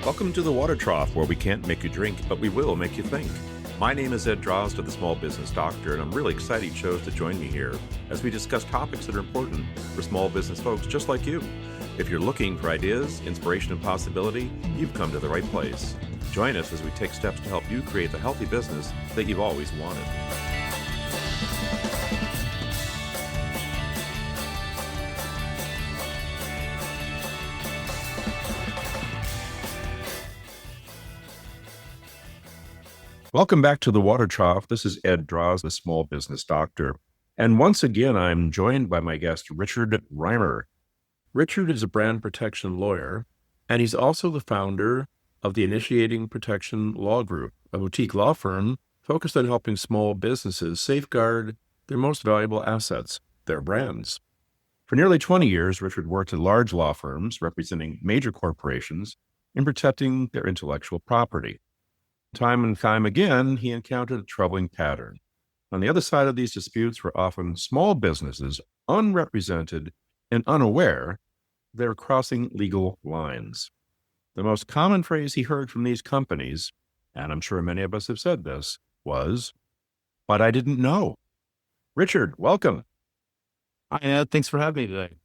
Welcome to the Water Trough, where we can't make you drink, but we will make you think. My name is Ed Drozd, the Small Business Doctor, and I'm really excited you chose to join me here as we discuss topics that are important for small business folks just like you. If you're looking for ideas, inspiration, and possibility, you've come to the right place. Join us as we take steps to help you create the healthy business that you've always wanted. Welcome back to the Water Trough. This is Ed Drozd, the Small Business Doctor. And once again, I'm joined by my guest, Richard Reimer. Richard is a brand protection lawyer, and he's also the founder of the Initiating Protection Law Group, a boutique law firm focused on helping small businesses safeguard their most valuable assets, their brands. For nearly 20 years, Richard worked at large law firms representing major corporations in protecting their intellectual property. Time and time again, he encountered a troubling pattern. On the other side of these disputes were often small businesses, unrepresented and unaware they're crossing legal lines. The most common phrase he heard from these companies, and I'm sure many of us have said this, was, "But I didn't know." Richard, welcome. Hi, Ed. Thanks for having me today.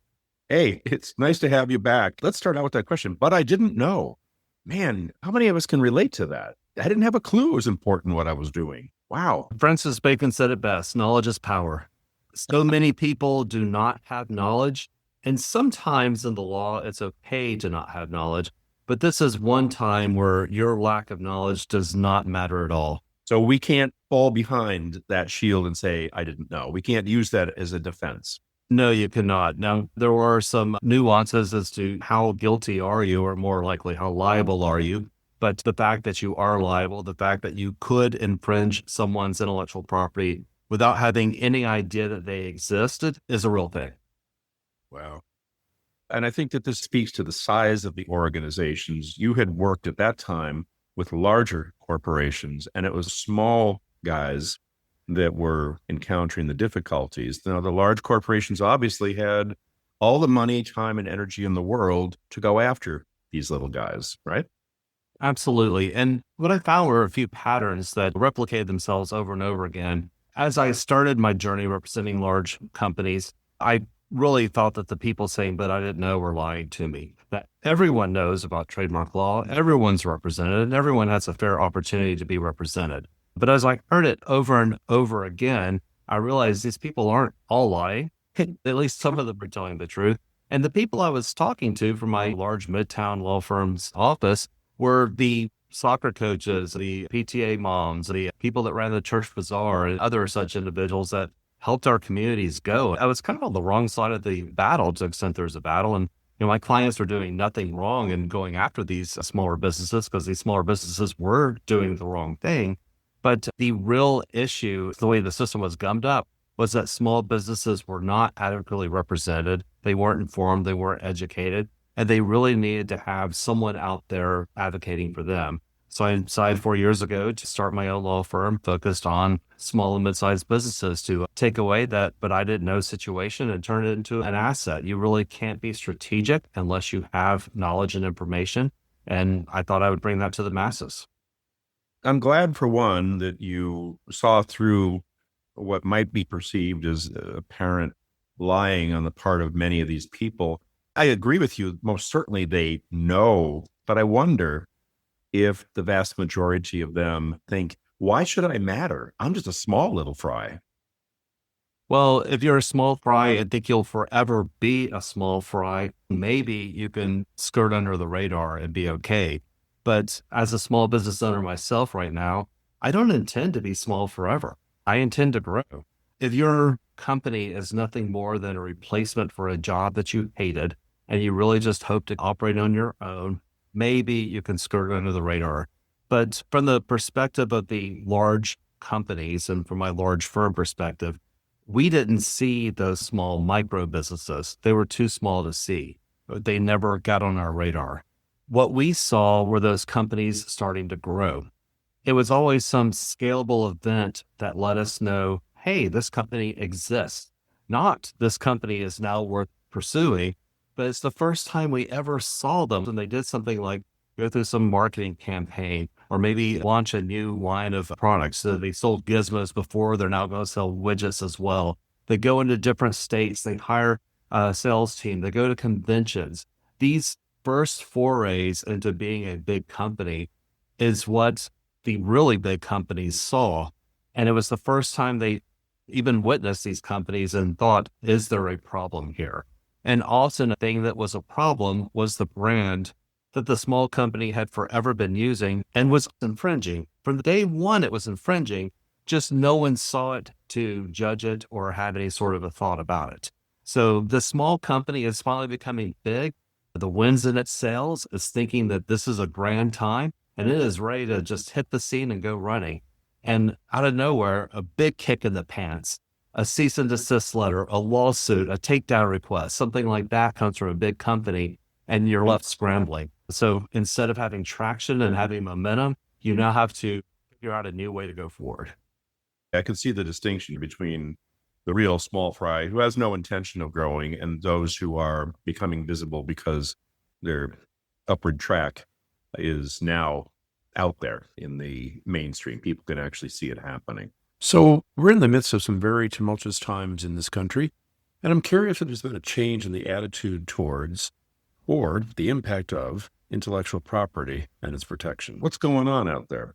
Hey, it's nice to have you back. Let's start out with that question. But I didn't know. Man, how many of us can relate to that? I didn't have a clue it was important what I was doing. Wow. Francis Bacon said it best, knowledge is power. So many people do not have knowledge. And sometimes in the law, it's okay to not have knowledge. But this is one time where your lack of knowledge does not matter at all. So we can't fall behind that shield and say, I didn't know. We can't use that as a defense. No, you cannot. Now, there are some nuances as to how guilty are you, or more likely, how liable are you? But the fact that you are liable, the fact that you could infringe someone's intellectual property without having any idea that they existed is a real thing. Wow. And I think that this speaks to the size of the organizations. You had worked at that time with larger corporations, and it was small guys that were encountering the difficulties. Now, the large corporations obviously had all the money, time, and energy in the world to go after these little guys, right? Absolutely. And what I found were a few patterns that replicated themselves over and over again. As I started my journey representing large companies, I really thought that the people saying, "but I didn't know," were lying to me. That everyone knows about trademark law, everyone's represented, and everyone has a fair opportunity to be represented. But as I heard it over and over again, I realized these people aren't all lying. At least some of them are telling the truth. And the people I was talking to from my large midtown law firm's office were the soccer coaches, the PTA moms, the people that ran the church bazaar, and other such individuals that helped our communities go. I was kind of on the wrong side of the battle, to the extent there's a battle. And my clients were doing nothing wrong in going after these smaller businesses, because these smaller businesses were doing the wrong thing. But the real issue, the way the system was gummed up, was that small businesses were not adequately represented. They weren't informed, they weren't educated, and they really needed to have someone out there advocating for them. So I decided 4 years ago to start my own law firm focused on small and mid-sized businesses to take away that "but I didn't know" situation and turn it into an asset. You really can't be strategic unless you have knowledge and information. And I thought I would bring that to the masses. I'm glad, for one, that you saw through what might be perceived as apparent lying on the part of many of these people. I agree with you. Most certainly they know, but I wonder if the vast majority of them think, why should I matter? I'm just a small little fry. Well, if you're a small fry and think you'll forever be a small fry, maybe you can skirt under the radar and be okay. But as a small business owner myself right now, I don't intend to be small forever. I intend to grow. If your company is nothing more than a replacement for a job that you hated, and you really just hope to operate on your own, maybe you can skirt under the radar. But from the perspective of the large companies, and from my large firm perspective, we didn't see those small micro businesses. They were too small to see. They never got on our radar. What we saw were those companies starting to grow. It was always some scalable event that let us know, hey, this company exists. Not this company is now worth pursuing, but it's the first time we ever saw them. And they did something like go through some marketing campaign, or maybe launch a new line of products. So they sold gizmos before, they're now going to sell widgets as well. They go into different states, they hire a sales team, they go to conventions. These first forays into being a big company is what the really big companies saw. And it was the first time they even witnessed these companies and thought, is there a problem here? And often a thing that was a problem was the brand that the small company had forever been using and was infringing. From the day one, it was infringing, just no one saw it to judge it or have any sort of a thought about it. So the small company is finally becoming big. The wins in its sales is thinking that this is a grand time and it is ready to just hit the scene and go running. And out of nowhere, a big kick in the pants, a cease and desist letter, a lawsuit, a takedown request, something like that comes from a big company and you're left scrambling. So instead of having traction and having momentum, you now have to figure out a new way to go forward. I can see the distinction between the real small fry who has no intention of growing and those who are becoming visible because their upward track is now out there in the mainstream. People can actually see it happening. So we're in the midst of some very tumultuous times in this country. And I'm curious if there's been a change in the attitude towards or the impact of intellectual property and its protection. What's going on out there?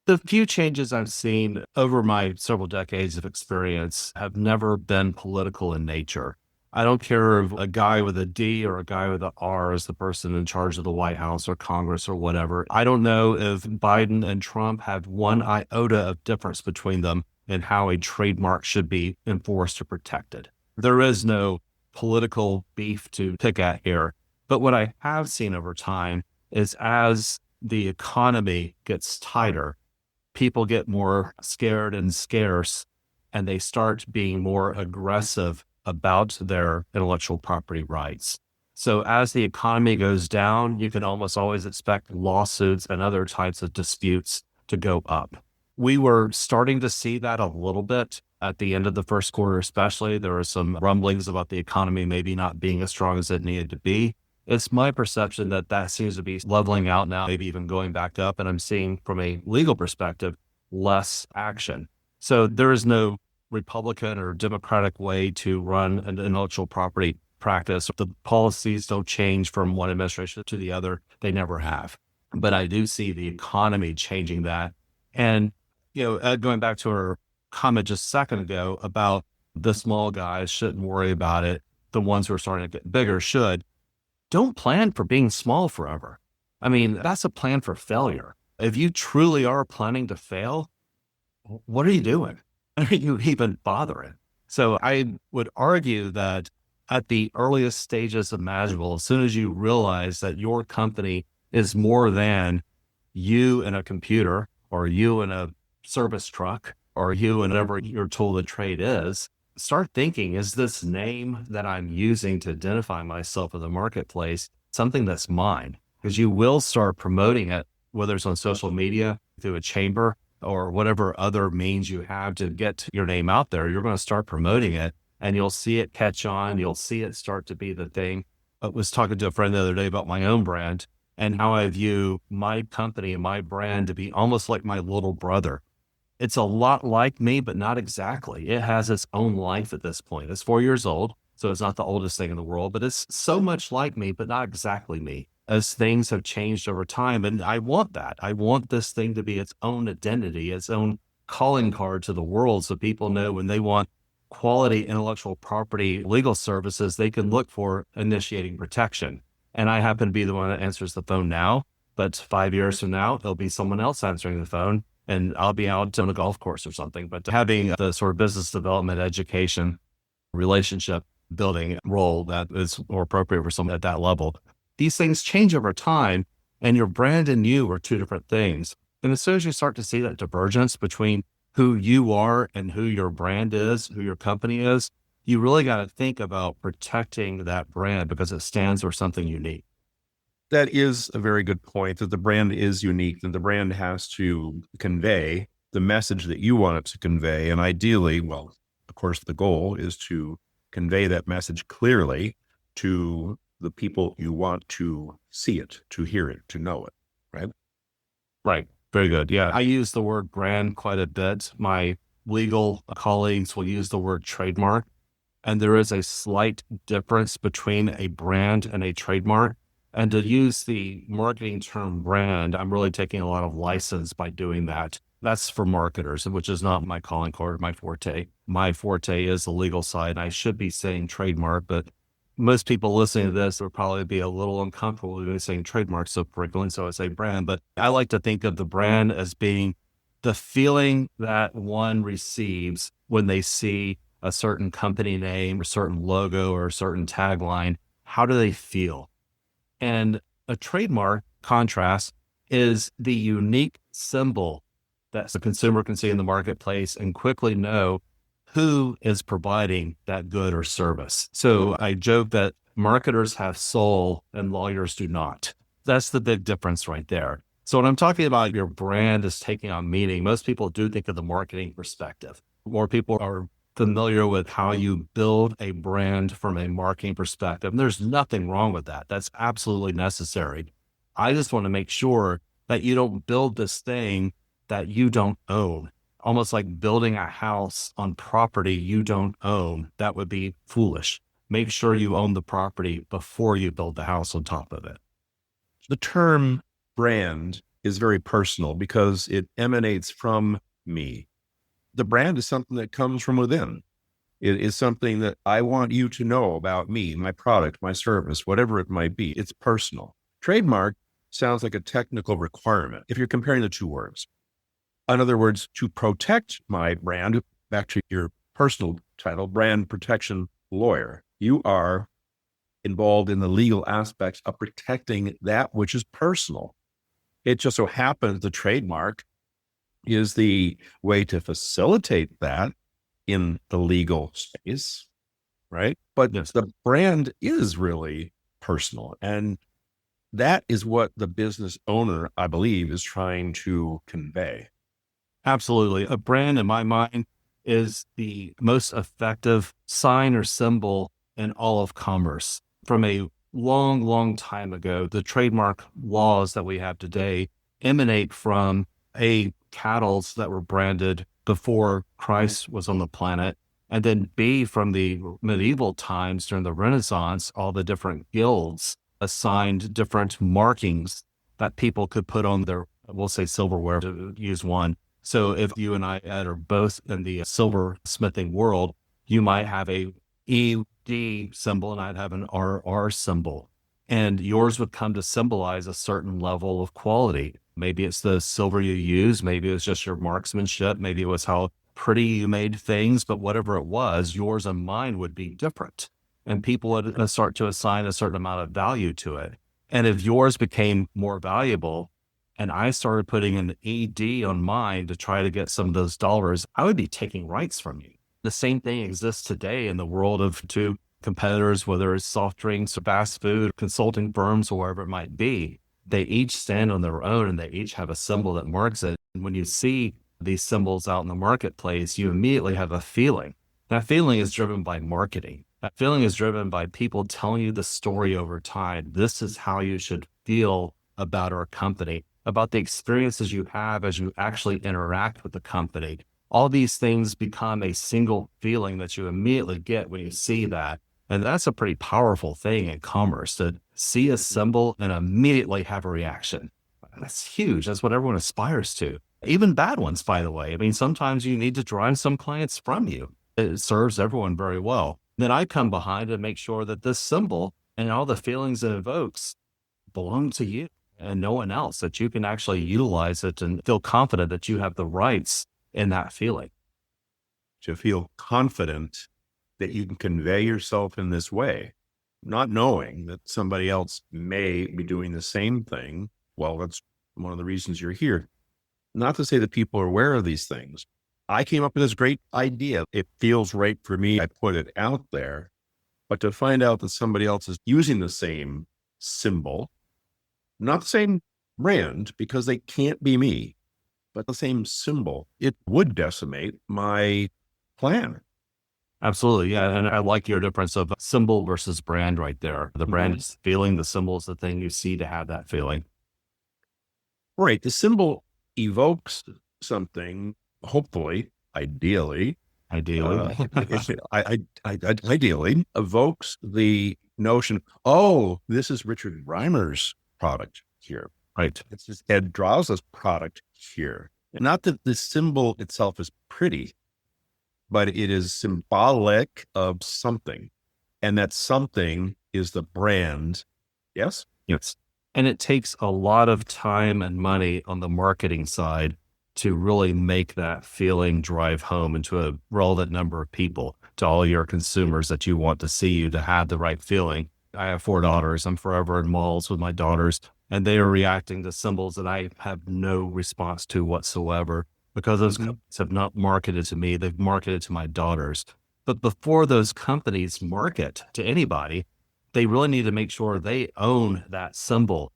The few changes I've seen over my several decades of experience have never been political in nature. I don't care if a guy with a D or a guy with an R is the person in charge of the White House or Congress or whatever. I don't know if Biden and Trump have one iota of difference between them in how a trademark should be enforced or protected. There is no political beef to pick at here. But what I have seen over time is as the economy gets tighter, people get more scared and scarce, and they start being more aggressive about their intellectual property rights. So as the economy goes down, you can almost always expect lawsuits and other types of disputes to go up. We were starting to see that a little bit at the end of the first quarter, especially. There were some rumblings about the economy maybe not being as strong as it needed to be. It's my perception that that seems to be leveling out now, maybe even going back up. And I'm seeing from a legal perspective, less action. So there is no Republican or Democratic way to run an intellectual property practice. The policies don't change from one administration to the other. They never have. But I do see the economy changing that. And, Ed, going back to our comment just a second ago about the small guys shouldn't worry about it. The ones who are starting to get bigger should. Don't plan for being small forever. I mean, that's a plan for failure. If you truly are planning to fail, what are you doing? Are you even bothering? So I would argue that at the earliest stages imaginable, as soon as you realize that your company is more than you in a computer or you in a service truck or you in whatever your tool of trade is, start thinking, is this name that I'm using to identify myself in the marketplace something that's mine? Because you will start promoting it, whether it's on social media, through a chamber, or whatever other means you have to get your name out there. You're going to start promoting it and you'll see it catch on. You'll see it start to be the thing. I was talking to a friend the other day about my own brand and how I view my company and my brand to be almost like my little brother. It's a lot like me, but not exactly. It has its own life at this point. It's 4 years old, so it's not the oldest thing in the world, but it's so much like me, but not exactly me, as things have changed over time. And I want that. I want this thing to be its own identity, its own calling card to the world, so people know when they want quality intellectual property legal services, they can look for initiating protection. And I happen to be the one that answers the phone now, but 5 years from now, there'll be someone else answering the phone. And I'll be out on a golf course or something, but having the sort of business development, education, relationship building role that is more appropriate for someone at that level. These things change over time, and your brand and you are two different things. And as soon as you start to see that divergence between who you are and who your brand is, who your company is, you really got to think about protecting that brand because it stands for something unique. That is a very good point, that the brand is unique and the brand has to convey the message that you want it to convey. And ideally, well, of course, the goal is to convey that message clearly to the people you want to see it, to hear it, to know it. right? Right. Very good. Yeah. I use the word brand quite a bit. My legal colleagues will use the word trademark. And there is a slight difference between a brand and a trademark. And to use the marketing term brand, I'm really taking a lot of license by doing that. That's for marketers, which is not my calling card, my forte. My forte is the legal side. And I should be saying trademark, but most people listening to this would probably be a little uncomfortable with me saying trademark so frequently. So I say brand, but I like to think of the brand as being the feeling that one receives when they see a certain company name, a certain logo, or a certain tagline. How do they feel? And a trademark contrast is the unique symbol that the consumer can see in the marketplace and quickly know who is providing that good or service. So I joke that marketers have soul and lawyers do not. That's the big difference right there. So when I'm talking about your brand is taking on meaning, most people do think of the marketing perspective. More people are familiar with how you build a brand from a marketing perspective. And there's nothing wrong with that. That's absolutely necessary. I just want to make sure that you don't build this thing that you don't own, almost like building a house on property you don't own. That would be foolish. Make sure you own the property before you build the house on top of it. The term brand is very personal because it emanates from me. The brand is something that comes from within. It is something that I want you to know about me, my product, my service, whatever it might be. It's personal. Trademark sounds like a technical requirement if you're comparing the two words. In other words, to protect my brand, back to your personal title, brand protection lawyer, you are involved in the legal aspects of protecting that which is personal. It just so happens the trademark is the way to facilitate that in the legal space, right? But Yes. the brand is really personal. And that is what the business owner, I believe, is trying to convey. Absolutely. A brand, in my mind, is the most effective sign or symbol in all of commerce. From a long, long time ago, the trademark laws that we have today emanate from A, cattles that were branded before Christ was on the planet, and then B, from the medieval times during the Renaissance, all the different guilds assigned different markings that people could put on their, we'll say silverware to use one. So if you and I, Ed, are both in the silversmithing world, you might have a ED symbol and I'd have an RR symbol. And yours would come to symbolize a certain level of quality. Maybe it's the silver you use. Maybe it's just your marksmanship. Maybe it was how pretty you made things, but whatever it was, yours and mine would be different. And people would start to assign a certain amount of value to it. And if yours became more valuable, and I started putting an ED on mine to try to get some of those dollars, I would be taking rights from you. The same thing exists today in the world of two competitors, whether it's soft drinks or fast food, consulting firms, or wherever it might be. They each stand on their own and they each have a symbol that marks it. And when you see these symbols out in the marketplace, you immediately have a feeling. That feeling is driven by marketing. That feeling is driven by people telling you the story over time. This is how you should feel about our company, about the experiences you have as you actually interact with the company. All these things become a single feeling that you immediately get when you see that. And that's a pretty powerful thing in commerce, to see a symbol and immediately have a reaction. That's huge. That's what everyone aspires to. Even bad ones, by the way. I mean, sometimes you need to drive some clients from you. It serves everyone very well. Then I come behind and make sure that this symbol and all the feelings it evokes belong to you and no one else, that you can actually utilize it and feel confident that you have the rights in that feeling. To feel confident that you can convey yourself in this way, not knowing that somebody else may be doing the same thing. Well, that's one of the reasons you're here. Not to say that people are aware of these things. I came up with this great idea. It feels right for me. I put it out there, but to find out that somebody else is using the same symbol, not the same brand, because they can't be me, but the same symbol, it would decimate my plan. Absolutely. Yeah. And I like your difference of symbol versus brand right there. The brand is feeling, the symbol is the thing you see to have that feeling. Right. The symbol evokes something, hopefully, ideally, Ideally. ideally evokes the notion, oh, this is Richard Reimer's product here. Right. This is Ed Draw's product here. Not that the symbol itself is pretty, but it is symbolic of something. And that something is the brand. Yes? Yes. And it takes a lot of time and money on the marketing side to really make that feeling drive home into a relevant number of people, to all your consumers that you want to see you to have the right feeling. I have 4 daughters. I'm forever in malls with my daughters, and they are reacting to symbols that I have no response to whatsoever because those companies have not marketed to me. They've marketed to my daughters. But before those companies market to anybody, they really need to make sure they own that symbol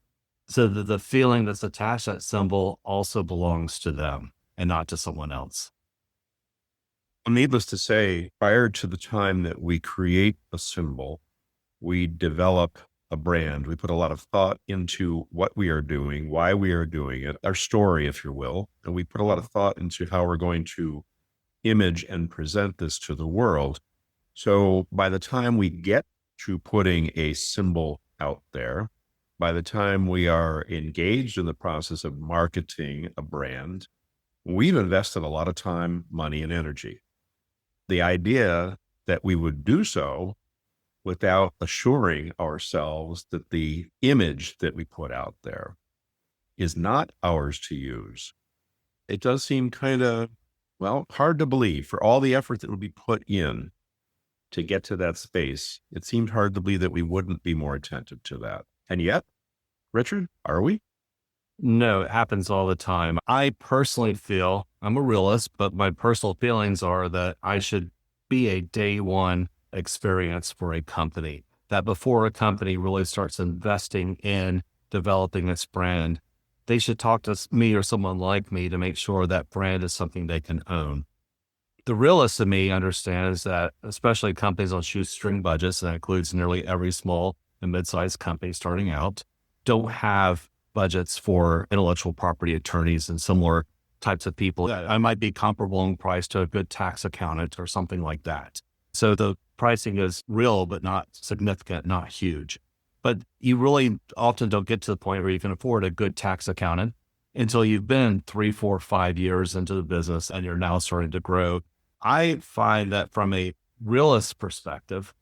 so that the feeling that's attached to that symbol also belongs to them and not to someone else. Needless to say, prior to the time that we create a symbol, we develop a brand. We put a lot of thought into what we are doing, why we are doing it, our story, if you will. And we put a lot of thought into how we're going to image and present this to the world. So by the time we get to putting a symbol out there, by the time we are engaged in the process of marketing a brand, we've invested a lot of time, money, and energy. The idea that we would do so without assuring ourselves that the image that we put out there is not ours to use, it does seem kind of, well, hard to believe. For all the effort that would be put in to get to that space, it seemed hard to believe that we wouldn't be more attentive to that. And yet, Richard, are we? No, it happens all the time. I personally feel I'm a realist, but my personal feelings are that I should be a day one experience for a company. That before a company really starts investing in developing its brand, they should talk to me or someone like me to make sure that brand is something they can own. The realist in me understands that, especially companies on shoestring budgets, and that includes nearly every small and mid-sized company starting out, don't have budgets for intellectual property attorneys and similar types of people that I might be comparable in price to a good tax accountant or something like that. So the pricing is real, but not significant, not huge. But you really often don't get to the point where you can afford a good tax accountant until you've been 3, 4, 5 years into the business and you're now starting to grow. I find that from a realist perspective,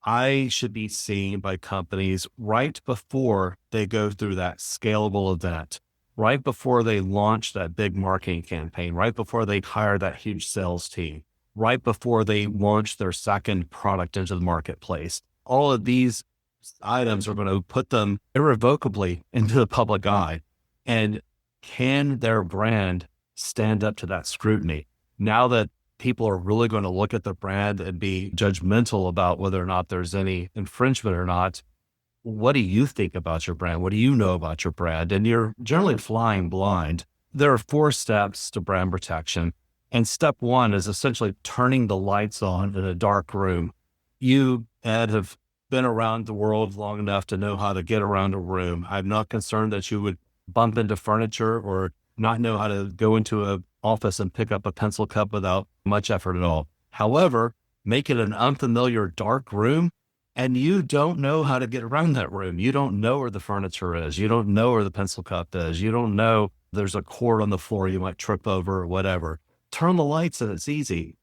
I should be seen by companies right before they go through that scalable event, right before they launch that big marketing campaign, right before they hire that huge sales team, right before they launch their second product into the marketplace. All of these items are going to put them irrevocably into the public eye. And can their brand stand up to that scrutiny? Now that people are really going to look at the brand and be judgmental about whether or not there's any infringement or not, what do you think about your brand? What do you know about your brand? And you're generally flying blind. There are 4 steps to brand protection. And step 1 is essentially turning the lights on in a dark room. You, Ed, have been around the world long enough to know how to get around a room. I'm not concerned that you would bump into furniture or not know how to go into an office and pick up a pencil cup without much effort at all. However, make it an unfamiliar dark room and you don't know how to get around that room. You don't know where the furniture is. You don't know where the pencil cup is. You don't know there's a cord on the floor you might trip over or whatever. Turn the lights and it's easy.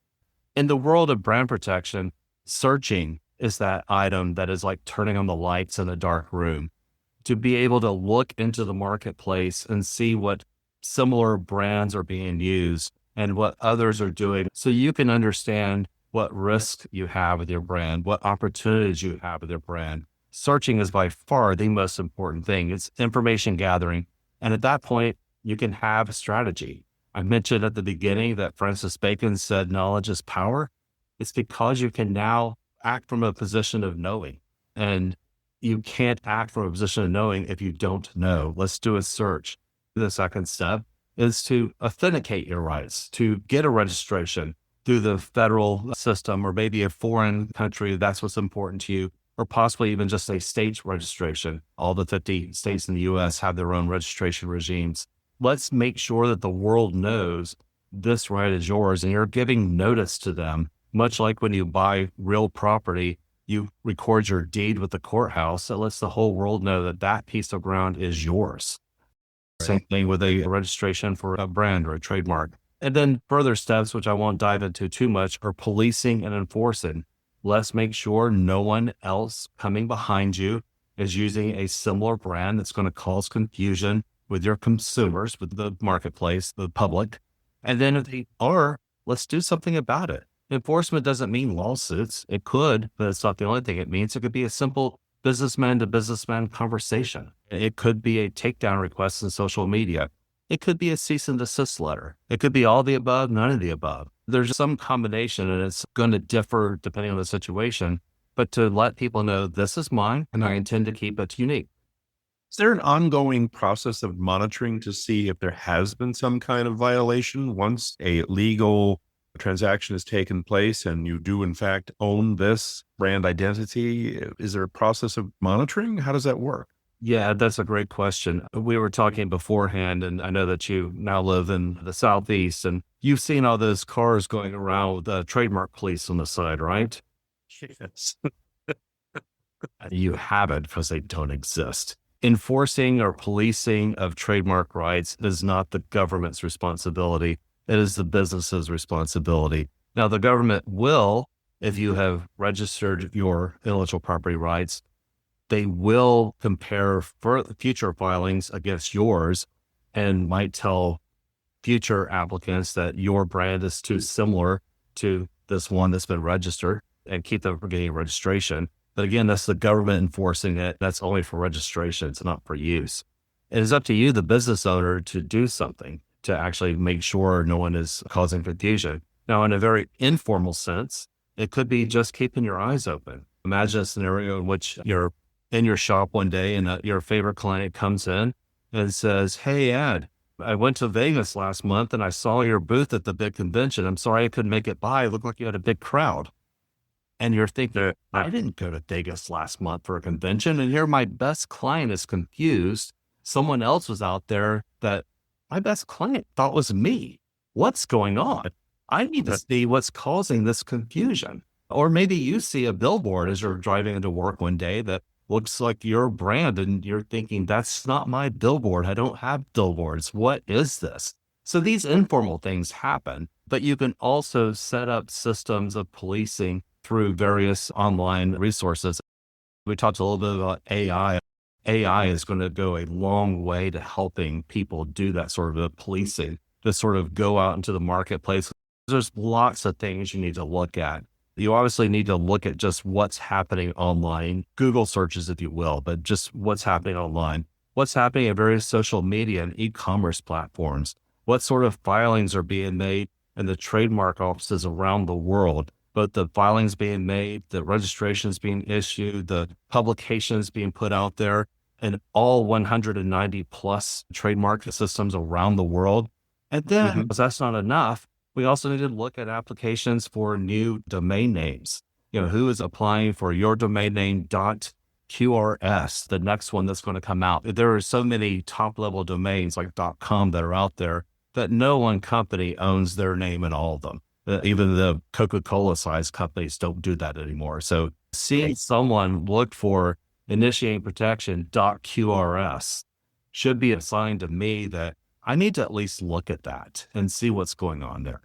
In the world of brand protection, searching is that item that is like turning on the lights in a dark room. To be able to look into the marketplace and see what similar brands are being used and what others are doing so you can understand what risks you have with your brand, what opportunities you have with your brand. Searching is by far the most important thing. It's information gathering. And at that point, you can have a strategy. I mentioned at the beginning that Francis Bacon said knowledge is power. It's because you can now act from a position of knowing. And you can't act from a position of knowing if you don't know. Let's do a search. The second step is to authenticate your rights, to get a registration through the federal system or maybe a foreign country. That's what's important to you. or possibly even just a state registration. All the 50 states in the US have their own registration regimes. Let's make sure that the world knows this right is yours and you're giving notice to them, much like when you buy real property, you record your deed with the courthouse. That lets the whole world know that that piece of ground is yours. Same thing with a registration for a brand or a trademark. And then further steps, which I won't dive into too much, are policing and enforcing. Let's make sure no one else coming behind you is using a similar brand that's going to cause confusion with your consumers, with the marketplace, the public. And then if they are, let's do something about it. Enforcement doesn't mean lawsuits. It could, but it's not the only thing it means. It could be a simple businessman to businessman conversation. It could be a takedown request in social media. It could be a cease and desist letter. It could be all the above, none of the above. There's some combination and it's going to differ depending on the situation, but to let people know this is mine and I intend to keep it unique. Is there an ongoing process of monitoring to see if there has been some kind of violation once a legal transaction has taken place and you do in fact own this brand identity? Is there a process of monitoring? How does that work? Yeah, that's a great question. We were talking beforehand, and I know that you now live in the Southeast, and you've seen all those cars going around with the trademark police on the side, right? Yes. You haven't because they don't exist. Enforcing or policing of trademark rights is not the government's responsibility. It is the business's responsibility. Now, the government will, if you have registered your intellectual property rights, they will compare future filings against yours and might tell future applicants that your brand is too similar to this one that's been registered and keep them from getting registration. But again, that's the government enforcing it. That's only for registration. It's not for use. It is up to you, the business owner, to do something to actually make sure no one is causing confusion. Now, in a very informal sense, it could be just keeping your eyes open. Imagine a scenario in which you're in your shop one day and your favorite client comes in and says, "Hey, Ed, I went to Vegas last month and I saw your booth at the big convention. I'm sorry I couldn't make it by. It looked like you had a big crowd." And you're thinking, I didn't go to Vegas last month for a convention. And here my best client is confused. Someone else was out there that my best client thought was me. What's going on? I need to see what's causing this confusion. Or maybe you see a billboard as you're driving into work one day that looks like your brand and you're thinking, that's not my billboard. I don't have billboards. What is this? So these informal things happen, but you can also set up systems of policing through various online resources. We talked a little bit about AI. AI is going to go a long way to helping people do that sort of policing, to sort of go out into the marketplace. There's lots of things you need to look at. You obviously need to look at just what's happening online, Google searches, if you will, but just what's happening online, what's happening at various social media and e-commerce platforms, what sort of filings are being made in the trademark offices around the world, both the filings being made, the registrations being issued, the publications being put out there, and all 190 plus trademark systems around the world. And then, because that's not enough, we also need to look at applications for new domain names. You know, who is applying for your domain name .qrs, the next one that's going to come out. There are so many top level domains like .com that are out there that no one company owns their name in all of them. Even the Coca-Cola size companies don't do that anymore. So seeing someone look for initiating protection .qrs should be assigned to me that I need to at least look at that and see what's going on there.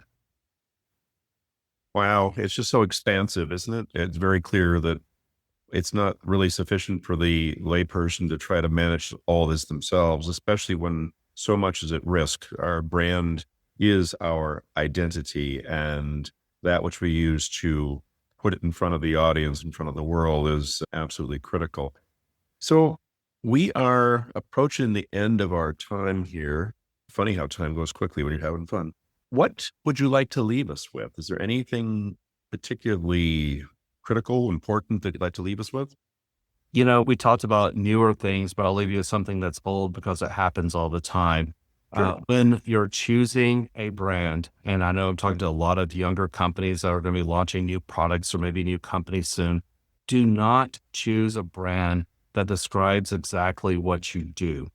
Wow. It's just so expansive, isn't it? It's very clear that it's not really sufficient for the layperson to try to manage all this themselves, especially when so much is at risk. Our brand is our identity, and that which we use to put it in front of the audience, in front of the world, is absolutely critical. So we are approaching the end of our time here. Funny how time goes quickly when you're having fun. What would you like to leave us with? Is there anything particularly critical, important that you'd like to leave us with? You know, we talked about newer things, but I'll leave you with something that's old because it happens all the time. Sure. When you're choosing a brand, and I know I'm talking to a lot of younger companies that are going to be launching new products or maybe new companies soon, Do not choose a brand that describes exactly what you do.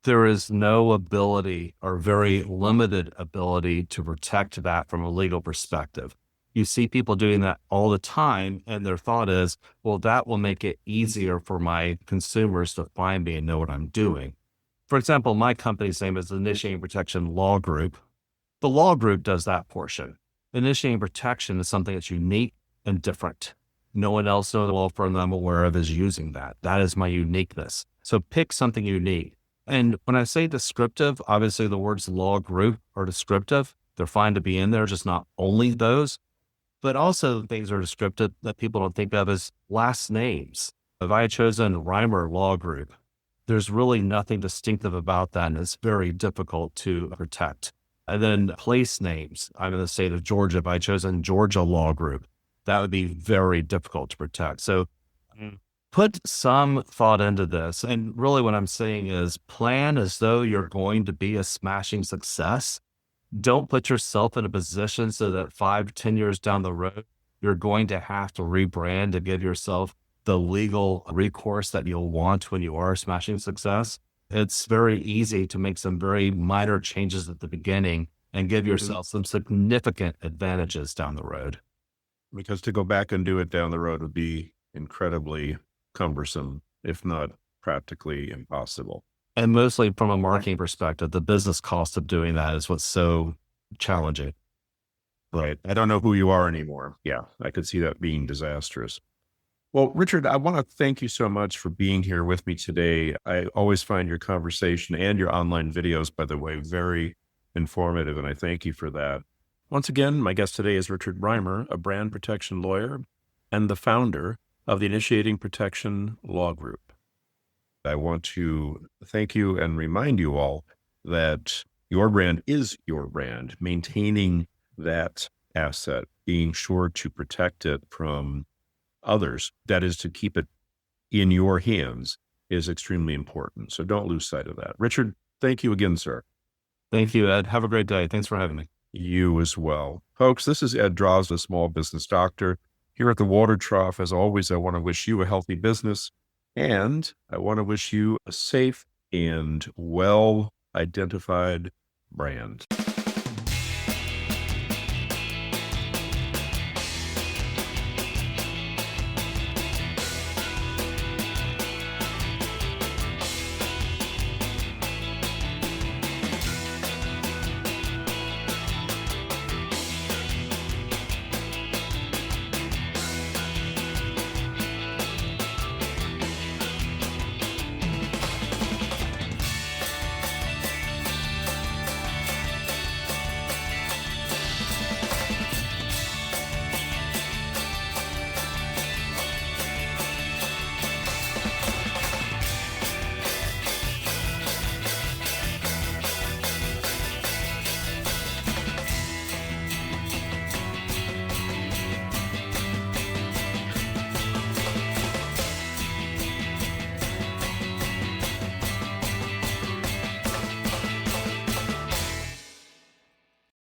There is no ability or very limited ability to protect that from a legal perspective. You see people doing that all the time, and their thought is, well, that will make it easier for my consumers to find me and know what I'm doing. For example, my company's name is Initiating Protection Law Group. The law group does that portion. Initiating protection is something that's unique and different. No one else in the law firm that I'm aware of is using that. That is my uniqueness. So pick something unique. And when I say descriptive, obviously the words law group are descriptive. They're fine to be in there, just not only those, but also things are descriptive that people don't think of as last names. If I had chosen Reimer Law Group, there's really nothing distinctive about that, and it's very difficult to protect. And then place names. I'm in the state of Georgia. If I had chosen Georgia Law Group, that would be very difficult to protect. So put some thought into this. And really what I'm saying is plan as though you're going to be a smashing success. Don't put yourself in a position so that 5, 10 years down the road, you're going to have to rebrand to give yourself the legal recourse that you'll want when you are a smashing success. It's very easy to make some very minor changes at the beginning and give yourself some significant advantages down the road. Because to go back and do it down the road would be incredibly cumbersome, if not practically impossible. And mostly from a marketing perspective, the business cost of doing that is what's so challenging. Right. I don't know who you are anymore. Yeah, I could see that being disastrous. Well, Richard, I want to thank you so much for being here with me today. I always find your conversation and your online videos, by the way, very informative, and I thank you for that. Once again, my guest today is Richard Reimer, a brand protection lawyer and the founder of the Initiating Protection Law Group. I want to thank you and remind you all that your brand is your brand. Maintaining that asset, being sure to protect it from others, that is to keep it in your hands, is extremely important. So don't lose sight of that. Richard, thank you again, sir. Thank you, Ed. Have a great day. Thanks for having me. You as well. Folks, this is Ed Draws, the Small Business Doctor. Here at the Water Trough, as always, I want to wish you a healthy business, and I want to wish you a safe and well-identified brand.